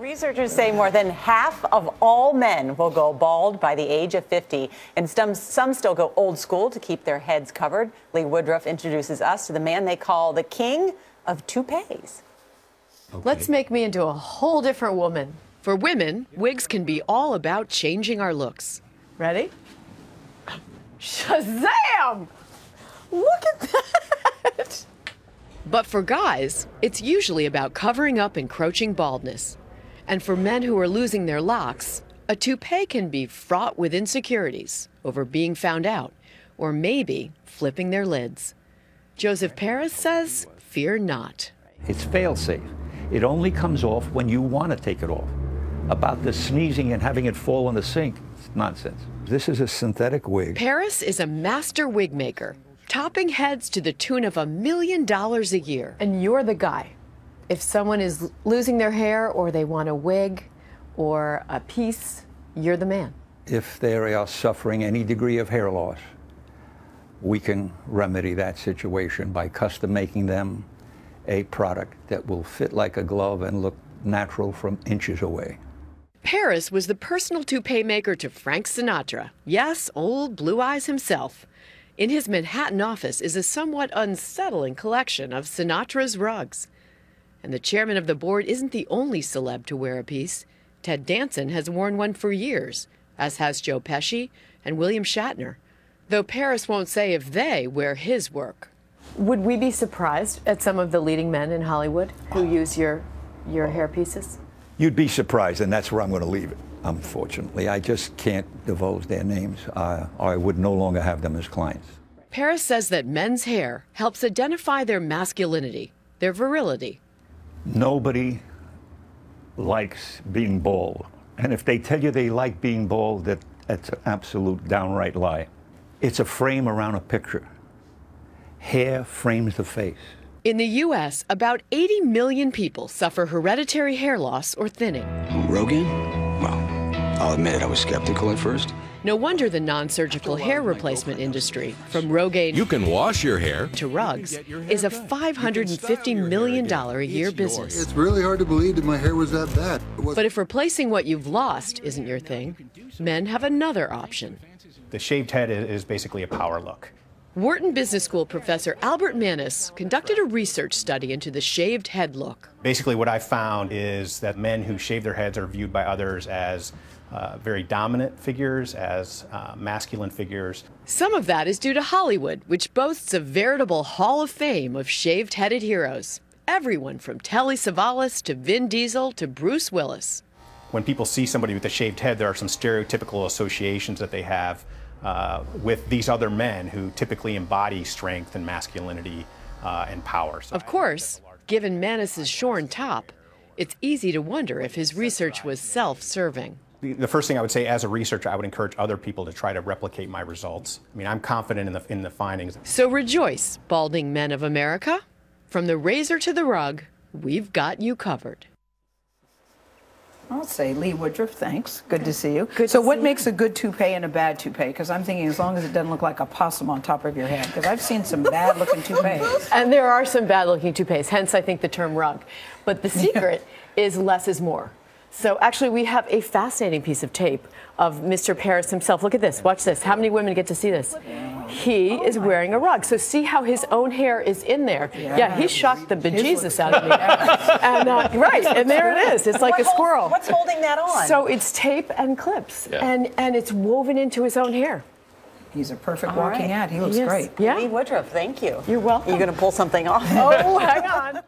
Researchers say more than half of all men will go bald by the age of 50, and some still go old school to keep their heads covered. Lee Woodruff introduces us to the man they call the king of toupees. Okay. Let's make me into a whole different woman. For women, wigs can be all about changing our looks. Ready? Shazam! Look at that! But for guys, it's usually about covering up encroaching baldness. And for men who are losing their locks, a toupee can be fraught with insecurities over being found out, or maybe flipping their lids. Joseph Paris says, fear not. It's fail-safe. It only comes off when you want to take it off. About the sneezing and having it fall in the sink, it's nonsense. This is a synthetic wig. Paris is a master wig maker, topping heads to the tune of $1 million a year. And you're the guy. If someone is losing their hair or they want a wig or a piece, you're the man. If they are suffering any degree of hair loss, we can remedy that situation by custom making them a product that will fit like a glove and look natural from inches away. Paris was the personal toupee maker to Frank Sinatra. Yes, old Blue Eyes himself. In his Manhattan office is a somewhat unsettling collection of Sinatra's rugs. And the chairman of the board isn't the only celeb to wear a piece. Ted Danson has worn one for years, as has Joe Pesci and William Shatner, though Paris won't say if they wear his work. Would we be surprised at some of the leading men in Hollywood who use your hair pieces? You'd be surprised, and that's where I'm going to leave it, unfortunately. I just can't divulge their names. I would no longer have them as clients. Paris says that men's hair helps identify their masculinity, their virility. Nobody likes being bald. And if they tell you they like being bald, that's an absolute downright lie. It's a frame around a picture. Hair frames the face. In the U.S., about 80 million people suffer hereditary hair loss or thinning. Rogan? Well, I'll admit I was skeptical at first. No wonder the non-surgical hair replacement industry, from Rogaine you can wash your hair to rugs, is a $550 million a year business. It's really hard to believe that my hair was that bad. But if replacing what you've lost isn't your thing, men have another option. The shaved head is basically a power look. Wharton Business School professor Albert Manus conducted a research study into the shaved head look. Basically what I found is that men who shave their heads are viewed by others as very dominant figures, as masculine figures. Some of that is due to Hollywood, which boasts a veritable hall of fame of shaved-headed heroes. Everyone from Telly Savalas to Vin Diesel to Bruce Willis. When people see somebody with a shaved head, there are some stereotypical associations that they have with these other men who typically embody strength and masculinity and power. So of course, given Manus's shorn top, it's easy to wonder if his research was self-serving. The first thing I would say as a researcher, I would encourage other people to try to replicate my results. I mean, I'm confident in the findings. So rejoice, balding men of America. From the razor to the rug, we've got you covered. I'll say Lee Woodruff, thanks. Good to see you. So what makes a good toupee and a bad toupee? Because I'm thinking as long as it doesn't look like a possum on top of your head. Because I've seen some bad-looking toupees. And there are some bad-looking toupees, hence I think the term rug. But the secret is less is more. So actually we have a fascinating piece of tape of Mr. Paris himself. Look at this. Watch this. How many women get to see this? He is wearing a rug. So see how his own hair is in there. Yeah, he shocked the bejesus out of me. And, right, and there it is. It's like a squirrel. What's holding that on? So it's tape and clips, and it's woven into his own hair. He's a perfect walking ad. He looks great. Yeah. Lee Woodruff, thank you. You're welcome. Are you going to pull something off? Oh, hang on.